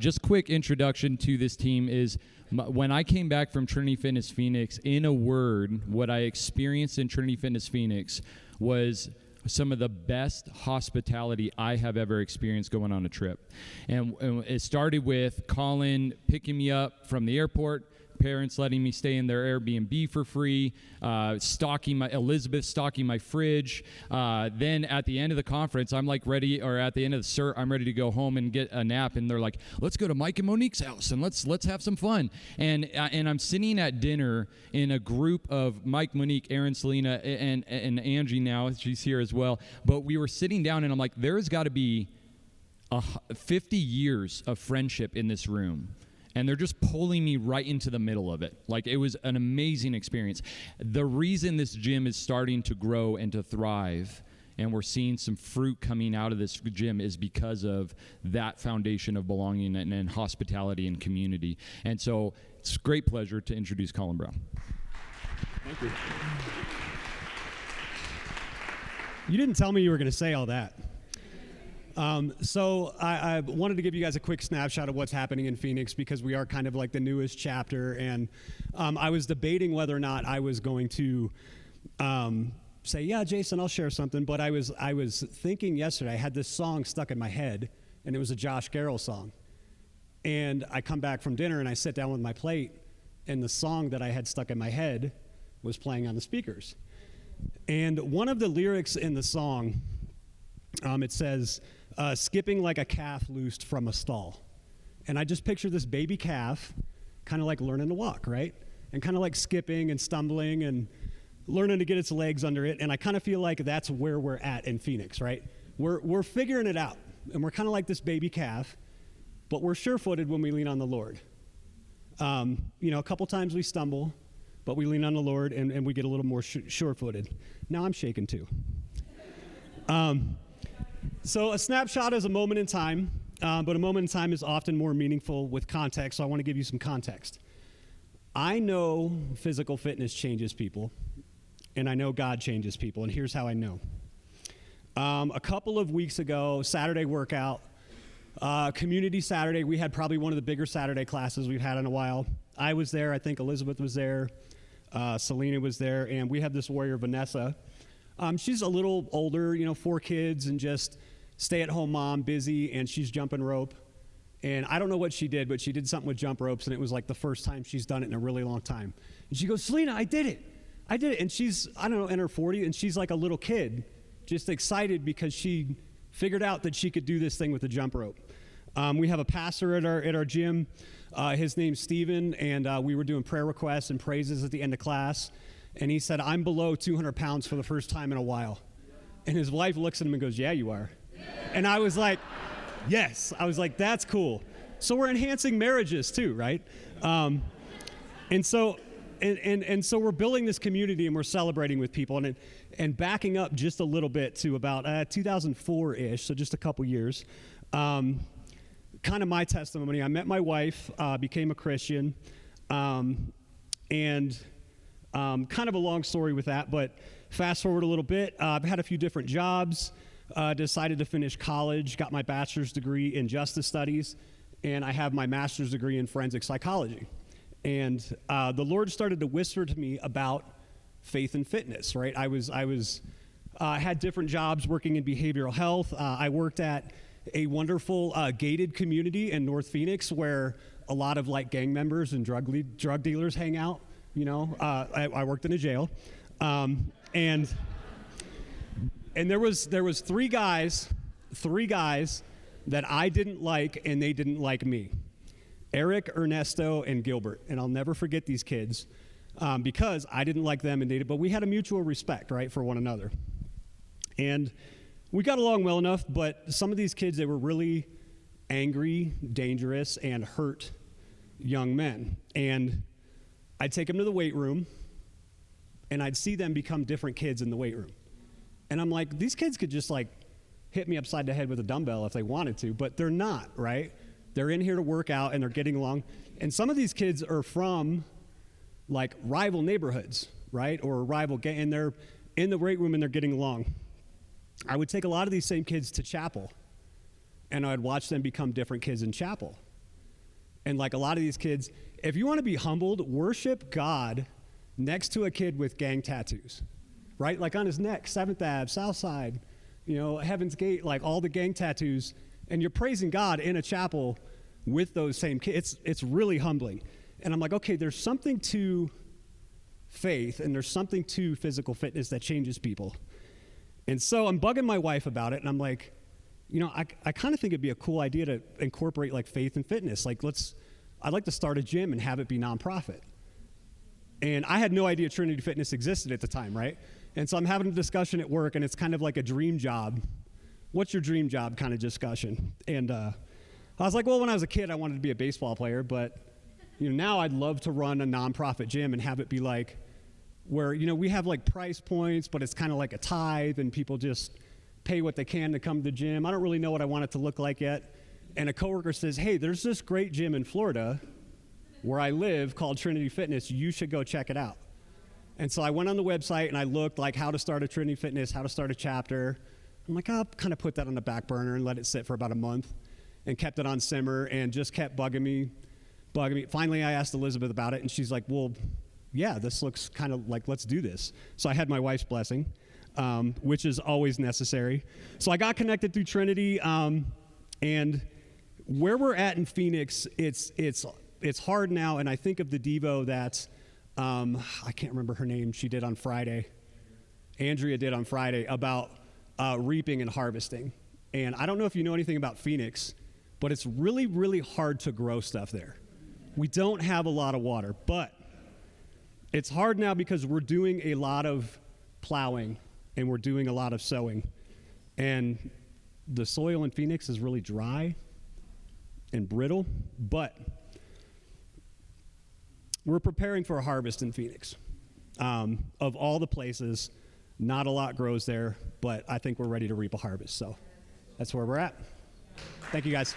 just quick introduction to this team is when I came back from Trinity Fitness Phoenix, in a word, what I experienced in Trinity Fitness Phoenix was some of the best hospitality I have ever experienced going on a trip. And it started with Collin picking me up from the airport, parents letting me stay in their Airbnb for free, Elizabeth stocking my fridge. Then at the end of the conference, I'm like ready, or at the end of the cert, I'm ready to go home and get a nap. And they're like, let's go to Mike and Monique's house and let's have some fun. And I'm sitting at dinner in a group of Mike, Monique, Aaron, Selena, and Angie now. She's here as well. But we were sitting down and I'm like, there's got to be 50 years of friendship in this room. And they're just pulling me right into the middle of it. Like, it was an amazing experience. The reason this gym is starting to grow and to thrive, and we're seeing some fruit coming out of this gym, is because of that foundation of belonging and hospitality and community. And so it's a great pleasure to introduce Collin Brown. Thank you. You didn't tell me you were going to say all that. So I wanted to give you guys a quick snapshot of what's happening in Phoenix, because we are kind of like the newest chapter, and I was debating whether or not I was going to say, yeah, Jason, I'll share something, but I was thinking yesterday, I had this song stuck in my head, and it was a Josh Garrell song, and I come back from dinner, and I sit down with my plate, and the song that I had stuck in my head was playing on the speakers, and one of the lyrics in the song, it says, skipping like a calf loosed from a stall. And I just picture this baby calf kind of like learning to walk, right? And kind of like skipping and stumbling and learning to get its legs under it. And I kind of feel like that's where we're at in Phoenix, right? We're figuring it out. And we're kind of like this baby calf, but we're sure-footed when we lean on the Lord. A couple times we stumble, but we lean on the Lord and we get a little more sure-footed. Now I'm shaking too. So a snapshot is a moment in time, but a moment in time is often more meaningful with context, so I want to give you some context. I know physical fitness changes people, and I know God changes people, and here's how I know. A couple of weeks ago, Saturday workout, Community Saturday, we had probably one of the bigger Saturday classes we've had in a while. I was there, I think Elizabeth was there, Selena was there, and we had this warrior, Vanessa. She's a little older, 4 kids, and just stay-at-home mom, busy, and she's jumping rope. And I don't know what she did, but she did something with jump ropes, and it was like the first time she's done it in a really long time. And she goes, Selena, I did it. And she's, I don't know, in her 40s, and she's like a little kid, just excited because she figured out that she could do this thing with the jump rope. We have a pastor at our gym. His name's Steven, and we were doing prayer requests and praises at the end of class. And he said, I'm below 200 pounds for the first time in a while. And his wife looks at him and goes, yeah, you are. And I was like, yes. I was like, that's cool. So we're enhancing marriages too, right? And so we're building this community and we're celebrating with people. And backing up just a little bit to about 2004-ish, so just a couple years, kind of my testimony. I met my wife, became a Christian, and kind of a long story with that, but fast forward a little bit. I've had a few different jobs, decided to finish college, got my bachelor's degree in justice studies, and I have my master's degree in forensic psychology. And the Lord started to whisper to me about faith and fitness, right? I had different jobs working in behavioral health. I worked at a wonderful gated community in North Phoenix where a lot of like gang members and drug dealers hang out. I worked in a jail, and there was three guys that I didn't like and they didn't like me. Eric, Ernesto, and Gilbert, and I'll never forget these kids because I didn't like them and they did, but we had a mutual respect, right, for one another. And we got along well enough, but some of these kids, they were really angry, dangerous, and hurt young men. And I'd take them to the weight room, and I'd see them become different kids in the weight room. And I'm like, these kids could just like hit me upside the head with a dumbbell if they wanted to, but they're not, right? They're in here to work out, and they're getting along. And some of these kids are from like rival neighborhoods, right? Or rival gang, and they're in the weight room and they're getting along. I would take a lot of these same kids to chapel, and I'd watch them become different kids in chapel. And like a lot of these kids, if you want to be humbled, worship God next to a kid with gang tattoos, right? Like on his neck, 7th Ave, Southside, Heaven's Gate, like all the gang tattoos. And you're praising God in a chapel with those same kids. It's really humbling. And I'm like, okay, there's something to faith and there's something to physical fitness that changes people. And so I'm bugging my wife about it, and I'm like, I kind of think it'd be a cool idea to incorporate like faith and fitness. Like I'd like to start a gym and have it be nonprofit. And I had no idea Trinity Fitness existed at the time, right? And so I'm having a discussion at work, and it's kind of like a dream job. What's your dream job kind of discussion? And I was like, well, when I was a kid, I wanted to be a baseball player, but now I'd love to run a nonprofit gym and have it be like where, we have like price points, but it's kind of like a tithe, and people just pay what they can to come to the gym. I don't really know what I want it to look like yet. And a coworker says, hey, there's this great gym in Florida where I live called Trinity Fitness. You should go check it out. And so I went on the website and I looked like how to start a Trinity Fitness, how to start a chapter. I'm like, I'll kind of put that on the back burner and let it sit for about a month, and kept it on simmer and just kept bugging me. Finally, I asked Elizabeth about it, and she's like, well, yeah, this looks kind of like, let's do this. So I had my wife's blessing, which is always necessary. So I got connected through Trinity, and where we're at in Phoenix, it's hard now, and I think of the Devo that, I can't remember her name, she did on Friday. Andrea did on Friday about reaping and harvesting. And I don't know if you know anything about Phoenix, but it's really, really hard to grow stuff there. We don't have a lot of water, but it's hard now because we're doing a lot of plowing and we're doing a lot of sowing. And the soil in Phoenix is really dry and brittle, but we're preparing for a harvest in Phoenix. Of all the places, not a lot grows there, but I think we're ready to reap a harvest. So that's where we're at. Thank you, guys.